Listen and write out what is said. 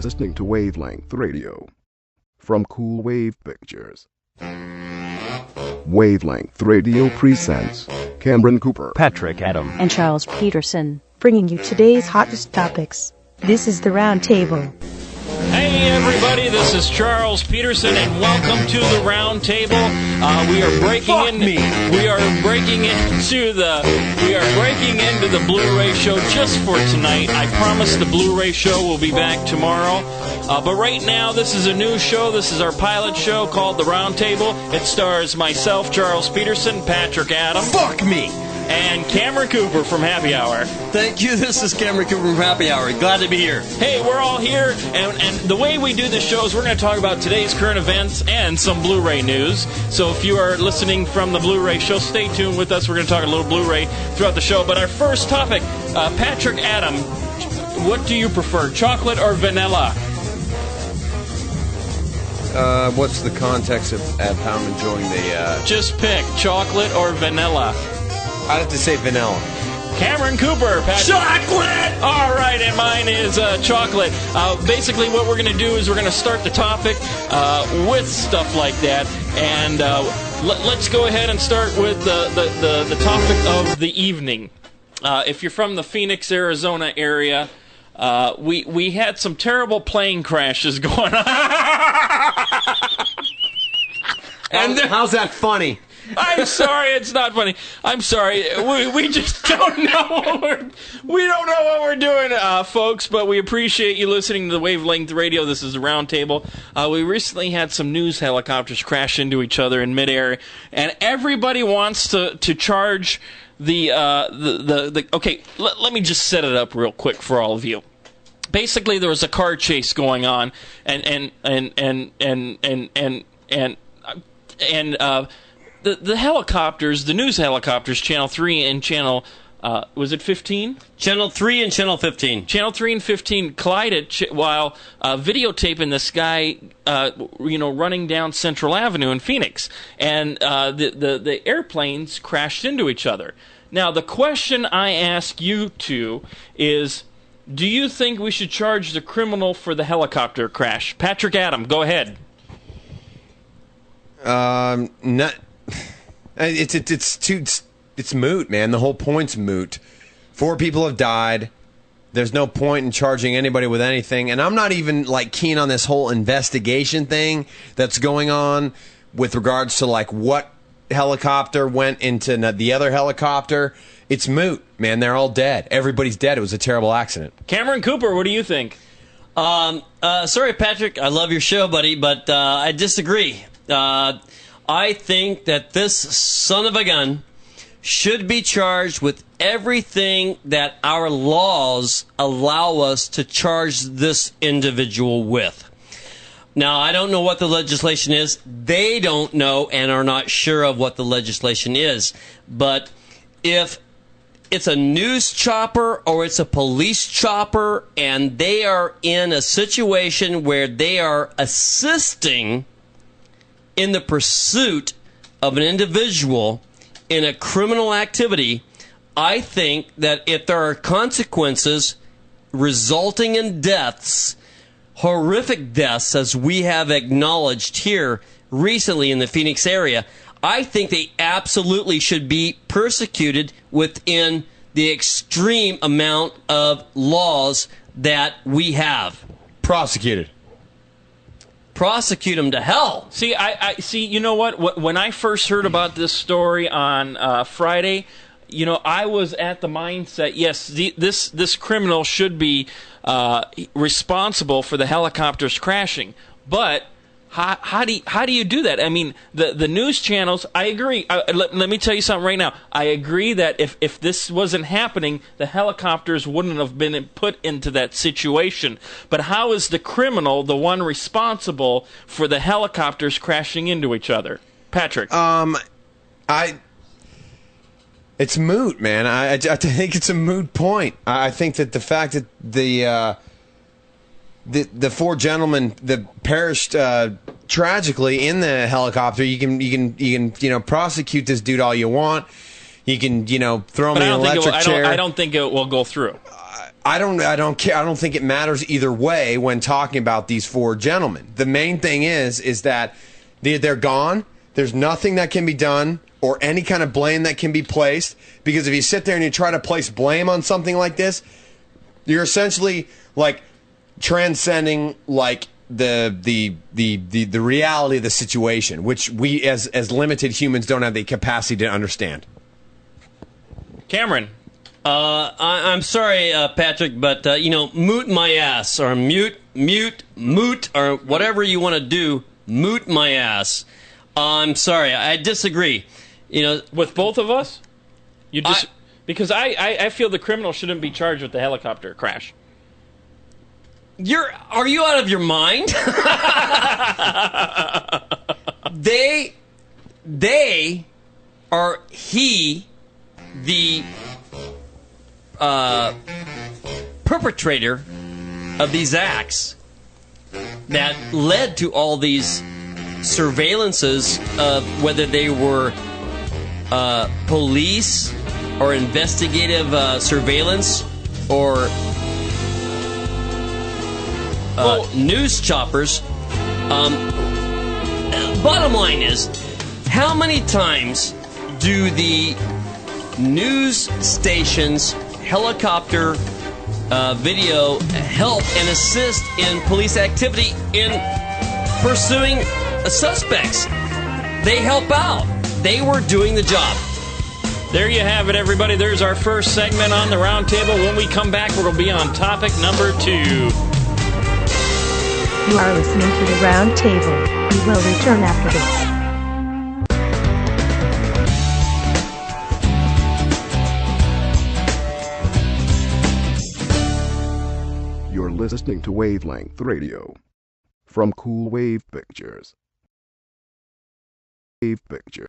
listening to Wavelength Radio from Cool Wave Pictures. Wavelength Radio presents Cameron Cooper, Patrick Adam, and Charles Peterson, bringing you today's hottest topics. This is the Roundtable. Hey everybody, this is Charles Peterson, and welcome to the Roundtable. We are breaking into the Blu-ray show just for tonight. I promise the Blu-ray show will be back tomorrow. But right now, this is a new show. This is our pilot show called the Roundtable. It stars myself, Charles Peterson, Patrick Adam. Fuck me! And Cameron Cooper from Happy Hour. Thank you. This is Cameron Cooper from Happy Hour. Glad to be here. Hey, we're all here, and the way we do the show is we're going to talk about today's current events and some Blu-ray news. So if you are listening from the Blu-ray show, stay tuned with us. We're going to talk a little Blu-ray throughout the show. But our first topic, Patrick Adam, what do you prefer, chocolate or vanilla? What's the context of how I'm enjoying the... Just pick, chocolate or vanilla. I'd have to say vanilla. Cameron Cooper, Patrick. Chocolate! All right, and mine is chocolate. Basically, what we're going to do is we're going to start the topic with stuff like that. And let's go ahead and start with the topic of the evening. If you're from the Phoenix, Arizona area, we had some terrible plane crashes going on. And how's that funny? I'm sorry, it's not funny. I'm sorry. We just don't know what we're doing, folks. But we appreciate you listening to the Wavelength Radio. This is the Roundtable. We recently had some news helicopters crash into each other in midair, and everybody wants to charge the. Okay, let me just set it up real quick for all of you. Basically, there was a car chase going on, and the helicopters, the news helicopters, Channel 3 and Channel, was it 15? Channel 3 and Channel 15. Channel 3 and 15 collided while videotaping this guy, running down Central Avenue in Phoenix. And the airplanes crashed into each other. Now, the question I ask you two is, do you think we should charge the criminal for the helicopter crash? Patrick Adam, go ahead. Not... It's moot, man. The whole point's moot. 4 people have died. There's no point in charging anybody with anything. And I'm not even keen on this whole investigation thing that's going on with regards to what helicopter went into the other helicopter. It's moot, man. They're all dead. Everybody's dead. It was a terrible accident. Cameron Cooper, what do you think? Sorry, Patrick. I love your show, buddy, but I disagree. I think that this son of a gun should be charged with everything that our laws allow us to charge this individual with. Now, I don't know what the legislation is. They don't know and are not sure of what the legislation is. But if it's a news chopper or it's a police chopper and they are in a situation where they are assisting in the pursuit of an individual in a criminal activity, I think that if there are consequences resulting in deaths, horrific deaths, as we have acknowledged here recently in the Phoenix area, I think they absolutely should be persecuted within the extreme amount of laws that we have. Prosecute them to hell. See, I see. You know what? When I first heard about this story on Friday, I was at the mindset. Yes, this criminal should be responsible for the helicopters crashing. But how do you do that? I mean, the news channels. I agree. Let me tell you something right now. I agree that if this wasn't happening, the helicopters wouldn't have been put into that situation. But how is the criminal the one responsible for the helicopters crashing into each other? Patrick. It's moot, man. I think it's a moot point. I think that the fact that the 4 gentlemen that perished tragically in the helicopter, you can prosecute this dude all you want. You can throw him in an electric chair. I don't think it will go through. I don't care. I don't think it matters either way when talking about these four gentlemen. The main thing is that they're gone. There's nothing that can be done or any kind of blame that can be placed, because if you sit there and you try to place blame on something like this, you're essentially like transcending like the reality of the situation, which we as limited humans don't have the capacity to understand. Cameron. I'm sorry, Patrick, but moot my ass, or mute, or whatever you want to do. Moot my ass. I'm sorry, I disagree. With both of us, because I feel the criminal shouldn't be charged with the helicopter crash. Are you out of your mind? They are the perpetrator of these acts that led to all these surveillances, whether they were police or investigative surveillance or news choppers. Bottom line is, how many times do the news stations helicopter video help and assist in police activity in pursuing suspects? They help out. They were doing the job. There you have it, everybody. There's our first segment on the Roundtable. When we come back, we'll be on topic number 2. You are listening to the Roundtable. We will return after this. You're listening to Wavelength Radio from Cool Wave Pictures. Wave Picture.